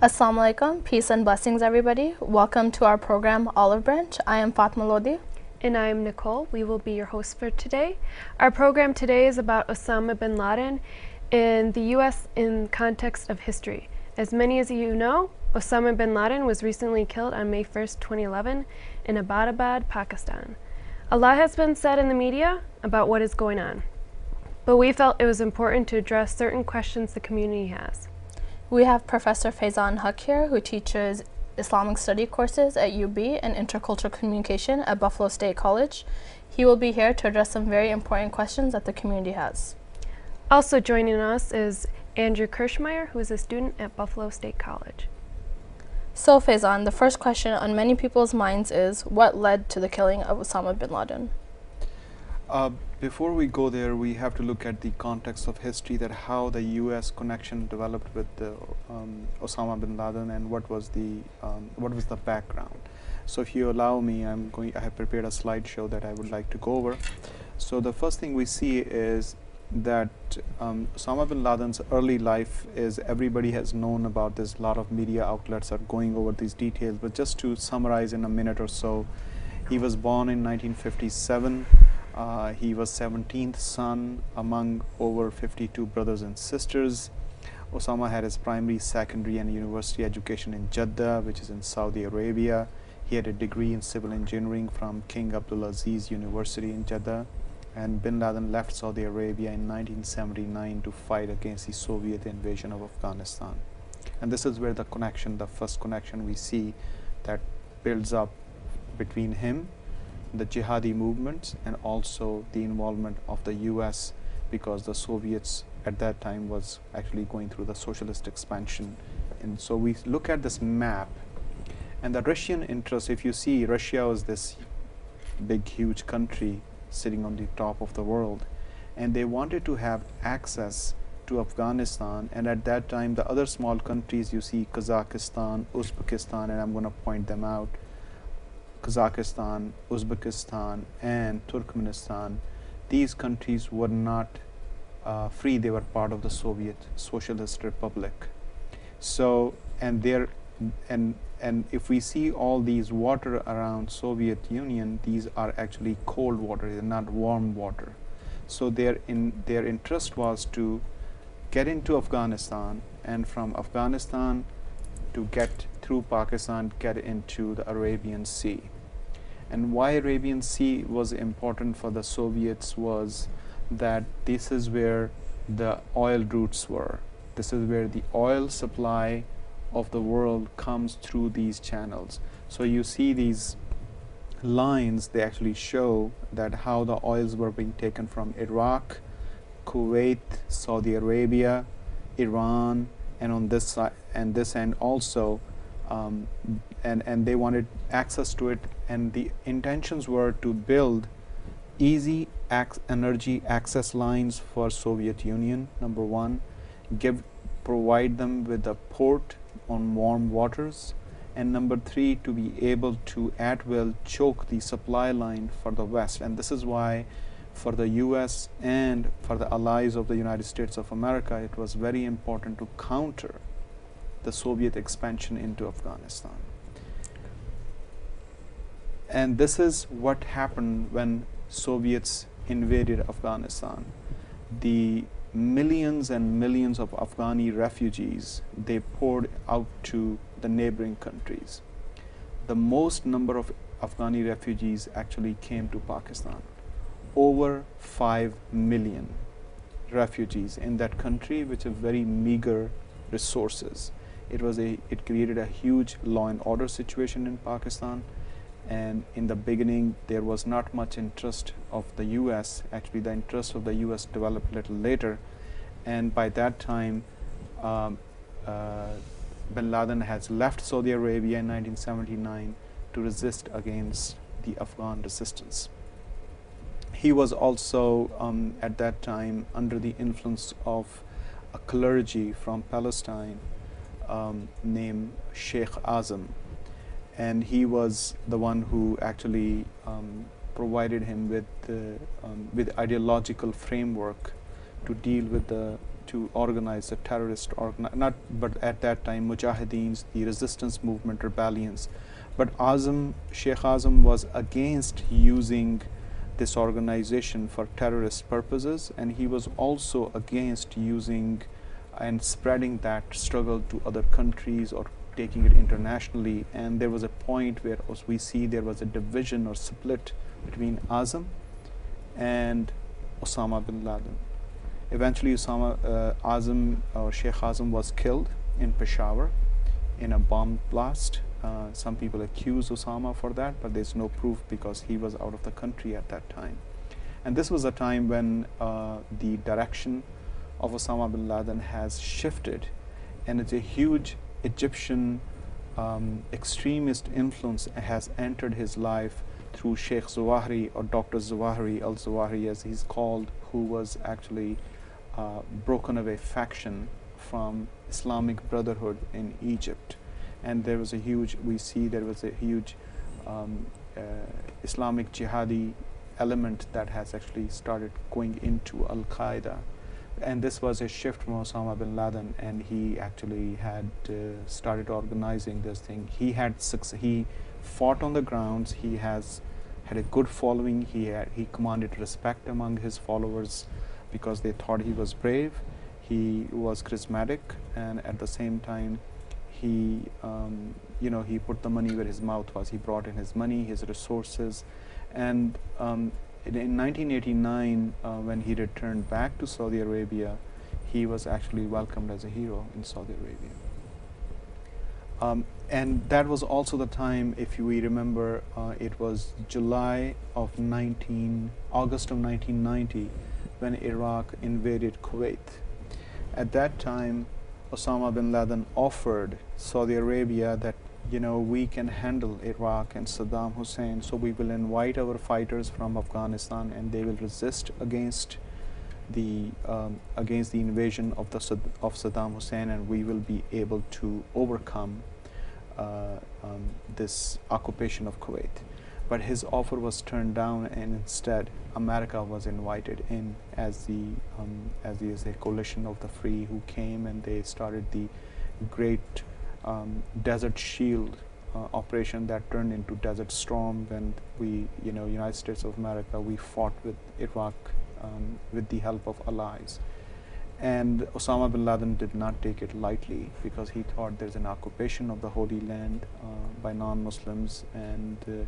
Assalamu alaikum, peace and blessings everybody. Welcome to our program Olive Branch. I am Fatma Lodi. And I am Nicole. We will be your hosts for today. Our program today is about Osama Bin Laden in the U.S. in context of history. As many as you know, Osama Bin Laden was recently killed on May 1st, 2011 in Abbottabad, Pakistan. A lot has been said in the media about what is going on, but we felt it was important to address certain questions the community has. We have Professor Faizan Haq here, who teaches Islamic study courses at UB and intercultural communication at Buffalo State College. He will be here to address some very important questions that the community has. Also joining us is Andrew Kirschmeyer, who is a student at Buffalo State College. So Faizan, the first question on many people's minds is, what led to the killing of Osama Bin Laden? Before we go there, we have to look at the context of history, that how the U.S. connection developed with the, Osama bin Laden, and what was the background. So if you allow me, I have prepared a slideshow that I would like to go over. So the first thing we see is that Osama bin Laden's early life is, everybody has known about this, a lot of media outlets are going over these details, but just to summarize in a minute or so, he was born in 1957. He was 17th son among over 52 brothers and sisters. Osama had his primary, secondary and university education in Jeddah, which is in Saudi Arabia. He had a degree in civil engineering from King Abdulaziz University in Jeddah. And Bin Laden left Saudi Arabia in 1979 to fight against the Soviet invasion of Afghanistan. And this is where the connection, the first connection we see that builds up between him, the jihadi movements, and also the involvement of the US, because the Soviets at that time was actually going through the socialist expansion. And so we look at this map, and the Russian interest, if you see, Russia was this big huge country sitting on the top of the world, and they wanted to have access to Afghanistan. And at that time the other small countries, you see Kazakhstan, Uzbekistan, and I'm going to point them out, Kazakhstan, Uzbekistan and Turkmenistan, these countries were not free. They were part of the Soviet Socialist Republic. So and if we see all these water around Soviet Union, these are actually cold water, they're not warm water. So their interest was to get into Afghanistan, and from Afghanistan to get through Pakistan, get into the Arabian Sea. And why Arabian Sea was important for the Soviets was that this is where the oil routes were. This is where the oil supply of the world comes through these channels. So you see these lines, they actually show that how the oils were being taken from Iraq, Kuwait, Saudi Arabia, Iran, and on this side and this end also, and they wanted access to it, and the intentions were to build easy energy access lines for Soviet Union, number one, provide them with a port on warm waters, and number three, to be able to at will choke the supply line for the West. And this is why for the US and for the allies of the United States of America, it was very important to counter the Soviet expansion into Afghanistan. And this is what happened when Soviets invaded Afghanistan. The millions and millions of Afghani refugees, they poured out to the neighboring countries. The most number of Afghani refugees actually came to Pakistan. Over 5 million refugees in that country, which have very meager resources. It created a huge law and order situation in Pakistan, and in the beginning there was not much interest of the US. Actually the interest of the US developed a little later, and by that time Bin Laden has left Saudi Arabia in 1979 to resist against the Afghan resistance. He was also at that time under the influence of a clergy from Palestine named Sheikh Azam, and he was the one who actually provided him with ideological framework to deal with to organize the terrorist, but at that time Mujahideens, the resistance movement, rebellions. But Sheikh Azam was against using this organization for terrorist purposes, and he was also against using and spreading that struggle to other countries or taking it internationally. And there was a point where, as we see, there was a division or split between Azam and Osama bin Laden. Eventually Sheikh Azam was killed in Peshawar in a bomb blast. Some people accuse Osama for that, but there's no proof because he was out of the country at that time. And this was a time when the direction of Osama bin Laden has shifted, and it's a huge Egyptian extremist influence has entered his life through Sheikh Zawahiri, or Dr. Zawahiri, al-Zawahiri as he's called, who was actually broken away faction from Islamic Brotherhood in Egypt. And there was a huge, Islamic jihadi element that has actually started going into Al-Qaeda. And this was a shift from Osama bin Laden, and he actually had started organizing this thing. He fought on the grounds. He had a good following. He commanded respect among his followers because they thought he was brave. He was charismatic, and at the same time, he put the money where his mouth was. He brought in his money, his resources, and in 1989, when he returned back to Saudi Arabia, he was actually welcomed as a hero in Saudi Arabia. And that was also the time, if we remember, it was August of 1990, when Iraq invaded Kuwait. At that time, Osama bin Laden offered Saudi Arabia that, we can handle Iraq and Saddam Hussein, so we will invite our fighters from Afghanistan, and they will resist against the invasion of Saddam Hussein, and we will be able to overcome this occupation of Kuwait. But his offer was turned down, and instead America was invited in as a coalition of the free, who came, and they started the great Desert Shield operation that turned into Desert Storm, when United States of America, we fought with Iraq with the help of allies. And Osama bin Laden did not take it lightly, because he thought there's an occupation of the Holy Land by non-Muslims, and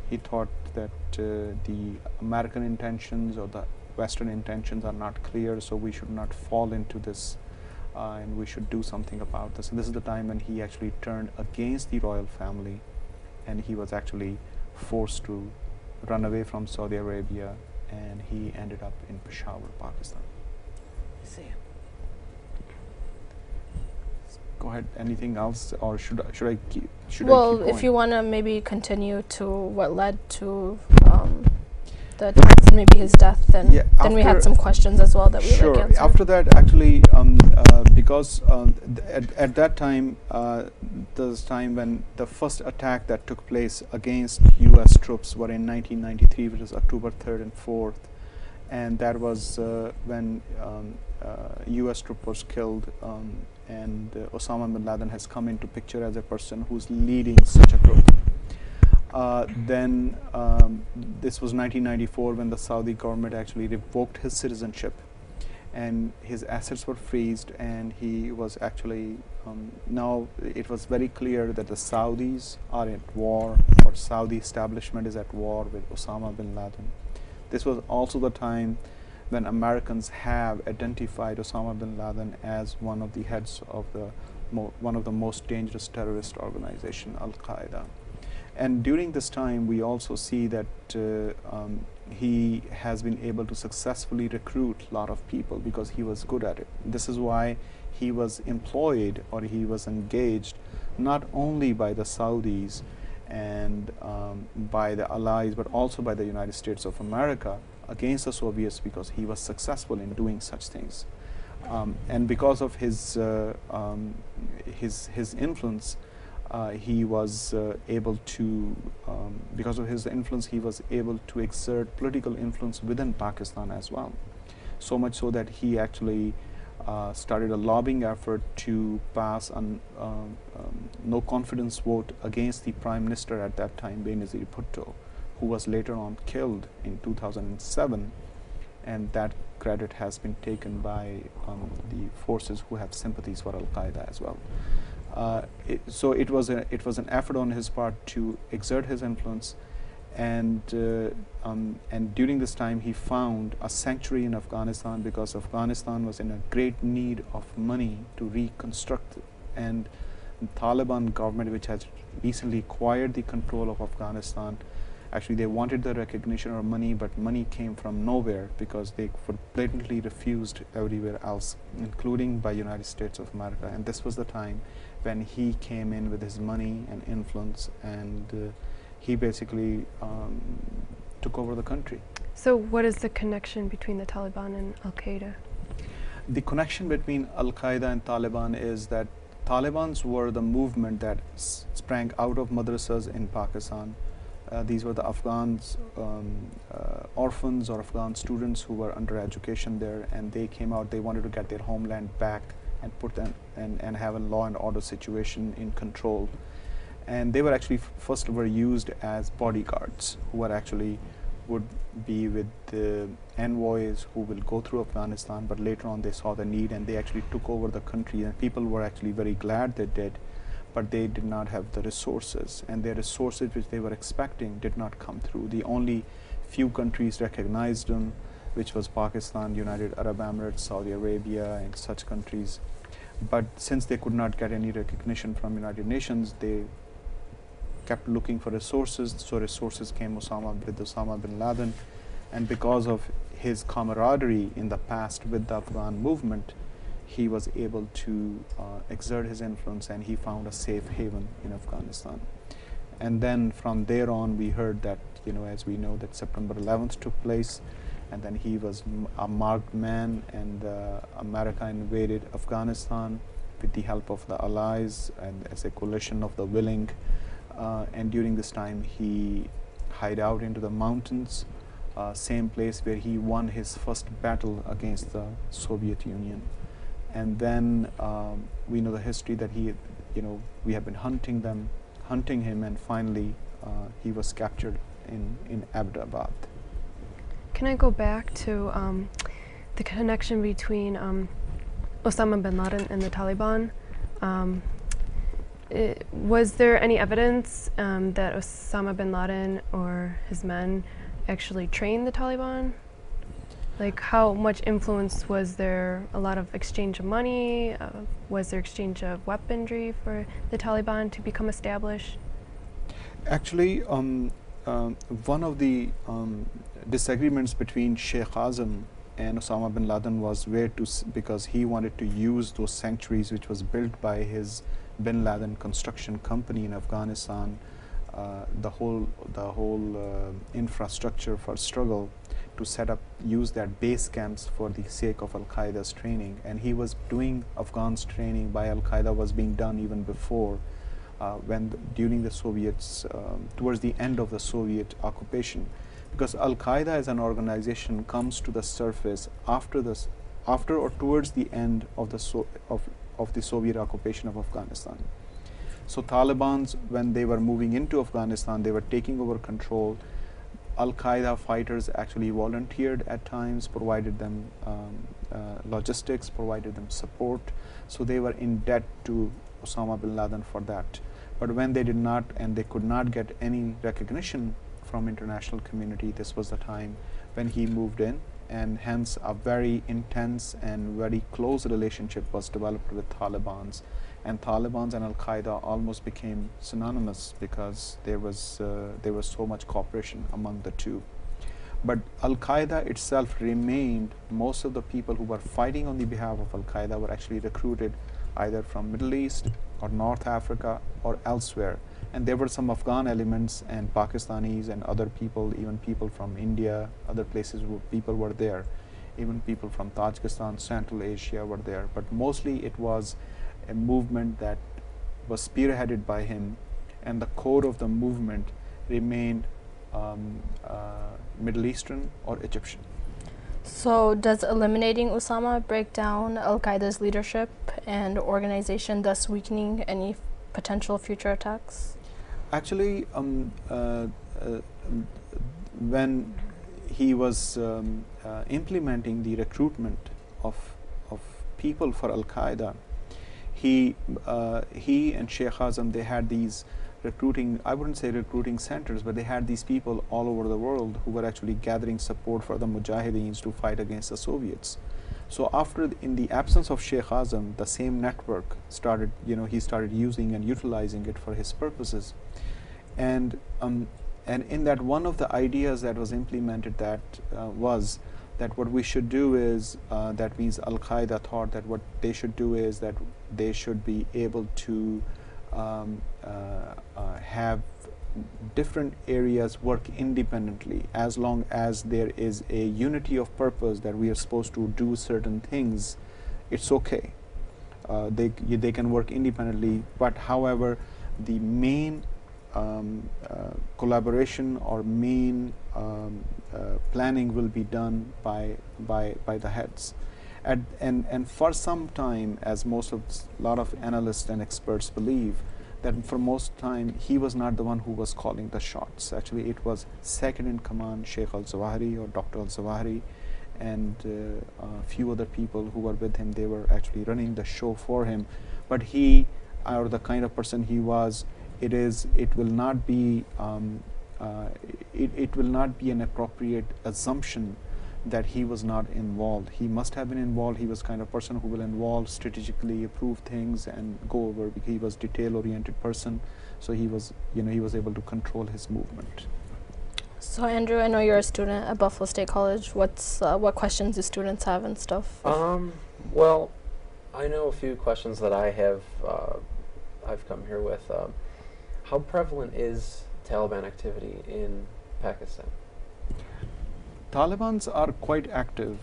he thought that the American intentions or the Western intentions are not clear, so we should not fall into this, and we should do something about this. And this is the time when he actually turned against the royal family, and he was actually forced to run away from Saudi Arabia, and he ended up in Peshawar, Pakistan. Go ahead. Anything else, or should I keep? Well, if you want to maybe continue to what led to maybe his death, then we had some questions as well that we would answer. After that, actually, because at that time, the time when the first attack that took place against U.S. troops were in 1993, which was October 3rd and 4th, and that was when U.S. troop was killed, and Osama bin Laden has come into picture as a person who's leading such a group. Then this was 1994, when the Saudi government actually revoked his citizenship, and his assets were freezed, and he was actually now it was very clear that the Saudis are at war, or Saudi establishment is at war with Osama bin Laden. This was also the time when Americans have identified Osama bin Laden as one of the heads of one of the most dangerous terrorist organization, Al-Qaeda. And during this time, we also see that he has been able to successfully recruit a lot of people, because he was good at it. This is why he was employed, or he was engaged, not only by the Saudis and by the allies, but also by the United States of America against the Soviets, because he was successful in doing such things. And because of his influence, he was able to, because of his influence, he was able to exert political influence within Pakistan as well. so much so that he actually started a lobbying effort to pass a no confidence vote against the Prime Minister at that time, Benazir Bhutto, who was later on killed in 2007, and that credit has been taken by the forces who have sympathies for Al-Qaeda as well. So it was an effort on his part to exert his influence, and during this time he found a sanctuary in Afghanistan, because Afghanistan was in a great need of money to reconstruct, and the Taliban government, which has recently acquired the control of Afghanistan, actually they wanted the recognition or money, but money came from nowhere because they blatantly refused everywhere else, including by United States of America. And this was the time when he came in with his money and influence, and he basically took over the country. So what is the connection between the Taliban and Al-Qaeda? The connection between Al-Qaeda and Taliban is that Talibans were the movement that sprang out of madrasas in Pakistan. These were the Afghans, orphans or Afghan students who were under education there, and they came out, they wanted to get their homeland back and put them and have a law and order situation in control. And they were actually first were used as bodyguards, who were actually would be with the envoys who will go through Afghanistan, but later on they saw the need and they actually took over the country, and people were actually very glad they did, but they did not have the resources, and their resources which they were expecting did not come through. The only few countries recognized them, which was Pakistan, United Arab Emirates, Saudi Arabia, and such countries. But since they could not get any recognition from United Nations, they kept looking for resources. So resources came with Osama Bin Laden, and because of his camaraderie in the past with the Afghan movement, he was able to exert his influence, and he found a safe haven in Afghanistan. And then from there on, we heard that, as we know, that September 11th took place, and then he was a marked man, and America invaded Afghanistan with the help of the allies and as a coalition of the willing. And during this time, he hid out into the mountains, same place where he won his first battle against the Soviet Union. And then we know the history that we have been hunting him, and finally he was captured in Abbottabad. Can I go back to the connection between Osama bin Laden and the Taliban? Was there any evidence that Osama bin Laden or his men actually trained the Taliban? Like, how much influence was there? A lot of exchange of money? Was there exchange of weaponry for the Taliban to become established? Actually, one of the disagreements between Sheikh Azam and Osama bin Laden was because he wanted to use those sanctuaries which was built by his bin Laden construction company in Afghanistan, the whole infrastructure for struggle, to use that base camps for the sake of Al-Qaeda's training. And he was doing Afghans training by Al-Qaeda was being done even before, during the Soviets, towards the end of the Soviet occupation, because Al-Qaeda as an organization comes to the surface after or towards the end of the Soviet occupation of Afghanistan. So Taliban's, when they were moving into Afghanistan, they were taking over control. Al-Qaeda fighters actually volunteered at times, provided them logistics, provided them support. So they were in debt to Osama bin Laden for that. But when they did not, and they could not get any recognition from international community, this was the time when he moved in, and hence a very intense and very close relationship was developed with Talibans. And Talibans and Al-Qaeda almost became synonymous because there was so much cooperation among the two. But Al-Qaeda itself remained, most of the people who were fighting on the behalf of Al-Qaeda were actually recruited either from Middle East or North Africa or elsewhere. And there were some Afghan elements and Pakistanis and other people, even people from India, other places where people were there. Even people from Tajikistan, Central Asia were there. But mostly it was a movement that was spearheaded by him, and the core of the movement remained Middle Eastern or Egyptian. So does eliminating Osama break down Al-Qaeda's leadership and organization, thus weakening any potential future attacks? Actually, when he was implementing the recruitment of people for Al-Qaeda, he and Sheikh Azam, they had these recruiting, I wouldn't say recruiting centers, but they had these people all over the world who were actually gathering support for the Mujahideens to fight against the Soviets. So after, in the absence of Sheikh Azam, the same network started, he started using and utilizing it for his purposes. And in that, one of the ideas that was implemented that was that what we should do is, that means Al-Qaeda thought that what they should do is that they should be able to have different areas work independently, as long as there is a unity of purpose that we are supposed to do certain things. It's okay. They can work independently, but however, the main collaboration or main planning will be done by the heads. And for some time, as lot of analysts and experts believe, that for most time he was not the one who was calling the shots. Actually, it was second in command, Sheikh Al-Zawahiri or Dr. Al-Zawahiri, and a few other people who were with him. They were actually running the show for him. But he, or the kind of person he was, it will not be it will not be an appropriate assumption that he was not involved. He must have been involved. He was kind of person who will involve, strategically approve things and go over, because he was detail-oriented person. So he was, he was able to control his movement. So Andrew, I know you're a student at Buffalo State College. What questions do students have and stuff? Well, I know a few questions that I have. I've come here with. How prevalent is Taliban activity in Pakistan? Talibans are quite active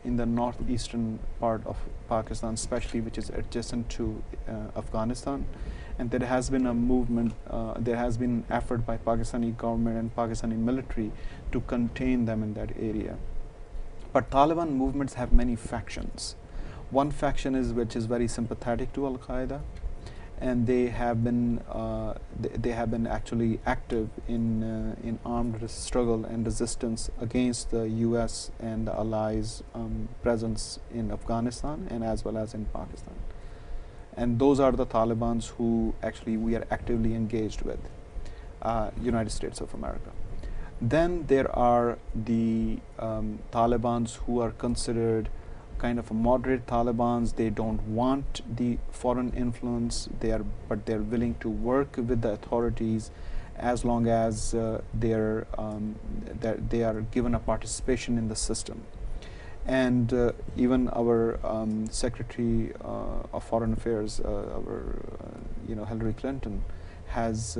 in the northeastern part of Pakistan, especially which is adjacent to Afghanistan. And there has been a movement, there has been effort by Pakistani government and Pakistani military to contain them in that area. But Taliban movements have many factions. One faction is which is very sympathetic to Al-Qaeda, and they have been actually active in armed struggle and resistance against the U.S. and the Allies' presence in Afghanistan and as well as in Pakistan. And those are the Talibans who actually we are actively engaged with, United States of America. Then there are the Talibans who are considered kind of a moderate Talibans. They don't want the foreign influence, but they're willing to work with the authorities as long as they are given a participation in the system. And even our Secretary of Foreign Affairs, Hillary Clinton, has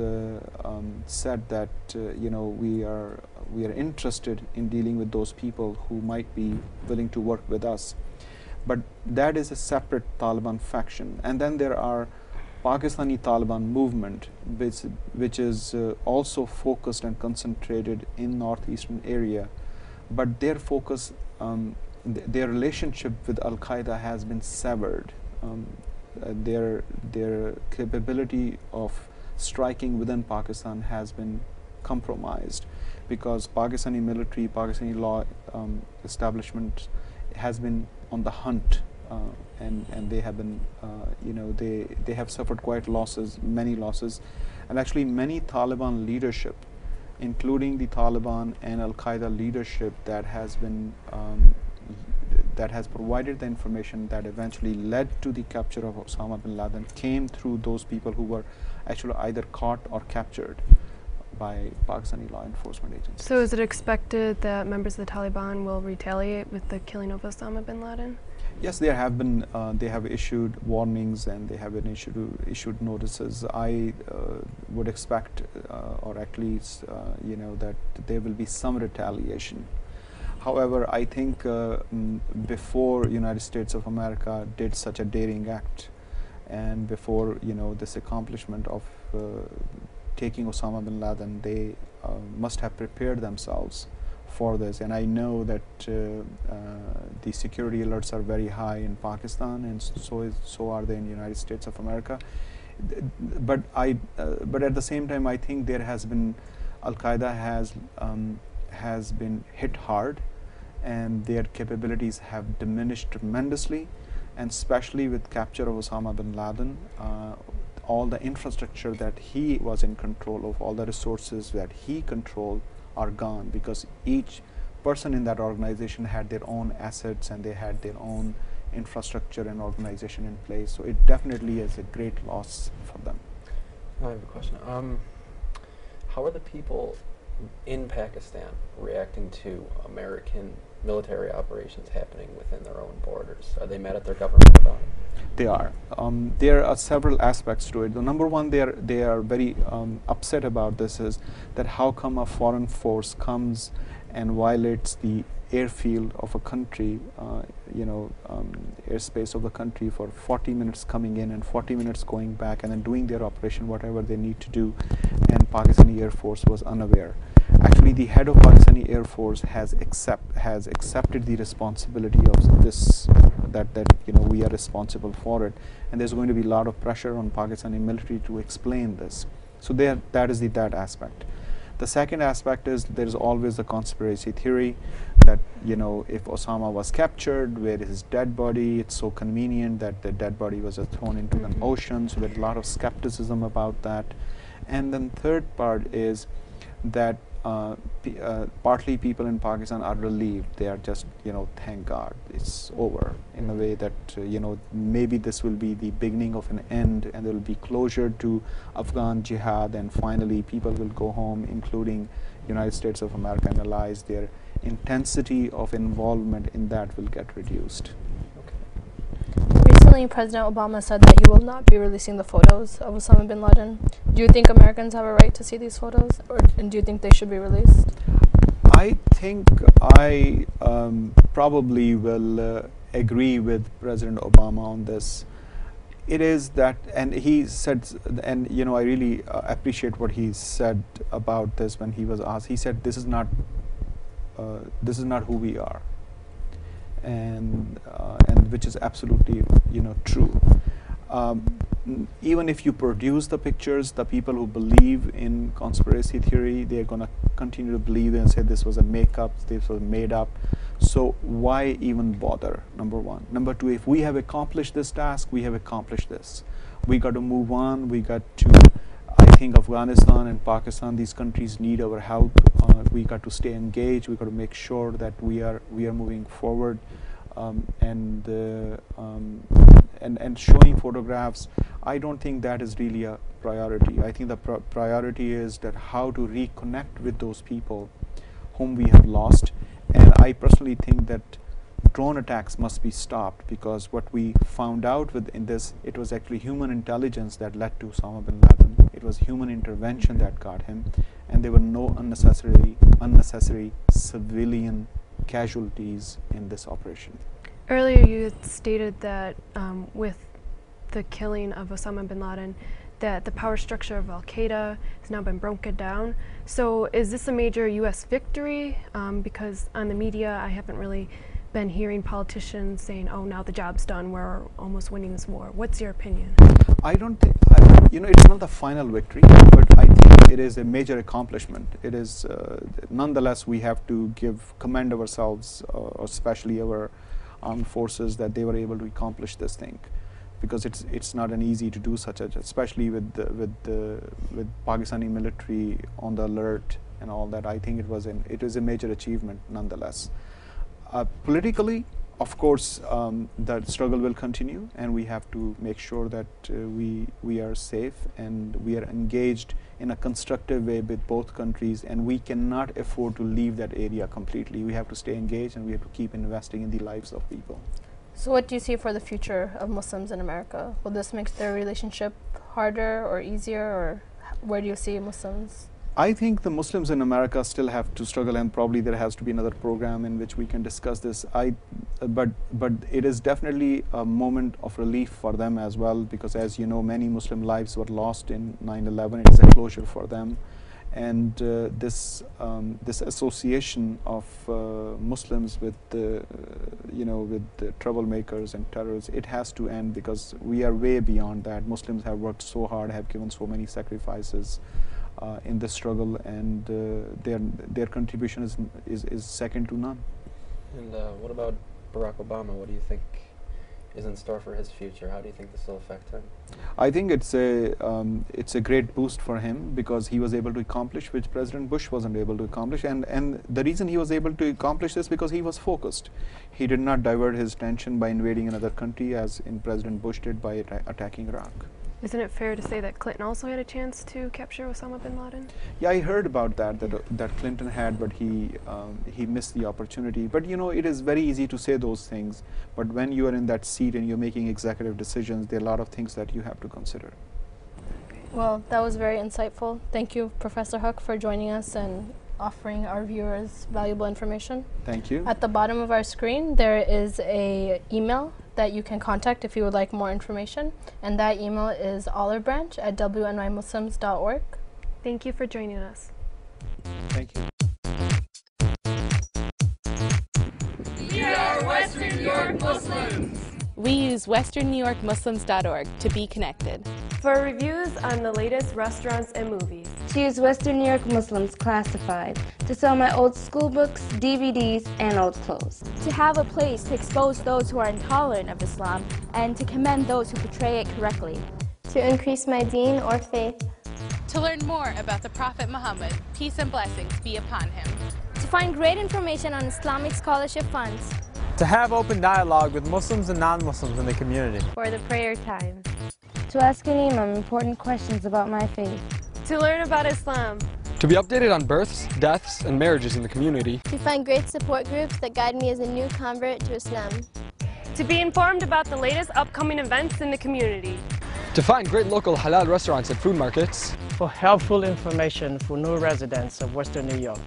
said that we are interested in dealing with those people who might be willing to work with us. But that is a separate Taliban faction. And then there are Pakistani Taliban movement, which is also focused and concentrated in northeastern area. But their focus, their relationship with Al-Qaeda has been severed. Their capability of striking within Pakistan has been compromised, because Pakistani military, Pakistani law establishment has been on the hunt, and they have been, they have suffered quite many losses, and actually many Taliban leadership, including the Taliban and Al-Qaeda leadership that has been that has provided the information that eventually led to the capture of Osama bin Laden, came through those people who were actually either caught or captured by Pakistani law enforcement agencies. So is it expected that members of the Taliban will retaliate with the killing of Osama bin Laden? Yes, there have been. They have issued warnings and they have been issued notices. I would expect, or at least, that there will be some retaliation. However, I think before United States of America did such a daring act, and before this accomplishment of taking Osama bin Laden, they must have prepared themselves for this, and I know that the security alerts are very high in Pakistan, and so are they in the United States of America. But at the same time, I think there has been Al-Qaeda has been hit hard, and their capabilities have diminished tremendously, and especially with capture of Osama bin Laden, all the infrastructure that he was in control of, all the resources that he controlled are gone, because each person in that organization had their own assets and they had their own infrastructure and organization in place. So it definitely is a great loss for them. I have a question. How are the people in Pakistan reacting to American military operations happening within their own borders? Are they mad at their government about it? They are. There are several aspects to it. The number one, they are very upset about this is that how come a foreign force comes and violates the airfield of a country, airspace of the country for 40 minutes coming in and 40 minutes going back, and then doing their operation, whatever they need to do, and Pakistani Air Force was unaware. Actually, the head of Pakistani Air Force has accepted the responsibility of this, that we are responsible for it, and there's going to be a lot of pressure on Pakistani military to explain this. So that is that aspect. The second aspect is there's always a conspiracy theory that if Osama was captured, where is his dead body? It's so convenient that the dead body was thrown into an ocean. So there's a lot of skepticism about that. And then third part is that partly people in Pakistan are relieved. They are just, thank God it's over, in a way that, maybe this will be the beginning of an end, and there will be closure to Afghan jihad, and finally people will go home, including United States of America and allies. Their intensity of involvement in that will get reduced. Recently, President Obama said that you will not be releasing the photos of Osama bin Laden. Do you think Americans have a right to see these photos, and do you think they should be released? I think I probably will agree with President Obama on this. It is that, and he said, and I really appreciate what he said about this when he was asked. He said, "This is not who we are," and which is absolutely true. Even if you produce the pictures, the people who believe in conspiracy theory, they're going to continue to believe and say this was a makeup, this was made up. So why even bother? Number one. Number two, if we have accomplished this task, we have accomplished this. We got to move on. We got to, I think Afghanistan and Pakistan, these countries need our help. We got to stay engaged. We got to make sure that we are moving forward. And showing photographs, I don't think that is really a priority. I think the priority is that how to reconnect with those people whom we have lost. And I personally think that drone attacks must be stopped, because what we found out in this, it was actually human intelligence that led to Osama bin Laden. It was human intervention that got him, and there were no unnecessary civilian casualties in this operation. Earlier you had stated that with the killing of Osama bin Laden, that the power structure of Al-Qaeda has now been broken down. So is this a major U.S. victory? Because on the media I haven't really been hearing politicians saying, oh, now the job's done, we're almost winning this war. What's your opinion? I don't think, it's not the final victory, but I think it is a major accomplishment. It is, nonetheless, we have to commend ourselves, especially our armed forces, that they were able to accomplish this thing, because it's not an easy to do such a, especially with Pakistani military on the alert and all that. I think it is a major achievement nonetheless. Politically, of course, the struggle will continue, and we have to make sure that we are safe and we are engaged in a constructive way with both countries, and we cannot afford to leave that area completely. We have to stay engaged, and we have to keep investing in the lives of people. So what do you see for the future of Muslims in America? Will this make their relationship harder or easier, or where do you see Muslims? I think the Muslims in America still have to struggle, and probably there has to be another program in which we can discuss this. But it is definitely a moment of relief for them as well, because as you know, many Muslim lives were lost in 9/11. It is a closure for them, and this association of Muslims with the troublemakers and terrorists, it has to end, because we are way beyond that. Muslims have worked so hard, have given so many sacrifices in this struggle, and their contribution is second to none. And what about Barack Obama? What do you think is in store for his future? How do you think this will affect him? I think it's a great boost for him, because he was able to accomplish which President Bush wasn't able to accomplish, and the reason he was able to accomplish this because he was focused. He did not divert his attention by invading another country as in President Bush did by attacking Iraq. Isn't it fair to say that Clinton also had a chance to capture Osama bin Laden? Yeah, I heard about that Clinton had, but he missed the opportunity. But it is very easy to say those things. But when you are in that seat and you're making executive decisions, there are a lot of things that you have to consider. Well, that was very insightful. Thank you, Professor Haq, for joining us and offering our viewers valuable information. Thank you. At the bottom of our screen, there is an email that you can contact if you would like more information, and that email is oliverbranch@wnymuslims.org. Thank you for joining us. Thank you. We are Western New York Muslims. We use westernnewyorkmuslims.org to be connected. For reviews on the latest restaurants and movies. To use Western New York Muslims Classified to sell my old school books, DVDs, and old clothes. To have a place to expose those who are intolerant of Islam and to commend those who portray it correctly. To increase my deen or faith. To learn more about the Prophet Muhammad, peace and blessings be upon him. To find great information on Islamic scholarship funds. To have open dialogue with Muslims and non-Muslims in the community. For the prayer time. To ask an imam important questions about my faith. To learn about Islam. To be updated on births, deaths, and marriages in the community. To find great support groups that guide me as a new convert to Islam. To be informed about the latest upcoming events in the community. To find great local halal restaurants and food markets. For helpful information for new residents of Western New York.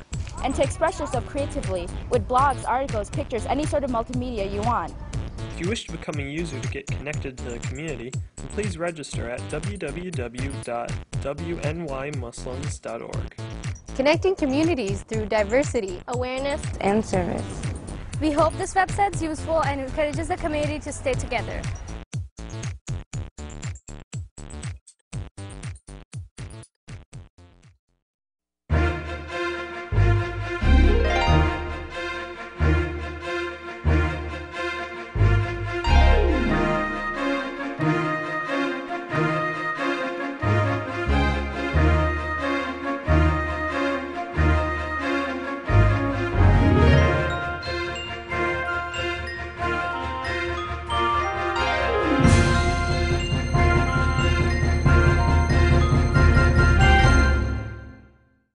And to express yourself creatively with blogs, articles, pictures, any sort of multimedia you want. If you wish to become a user to get connected to the community, then please register at www.wnymuslims.org. Connecting communities through diversity, awareness, and service. We hope this website is useful and encourages the community to stay together.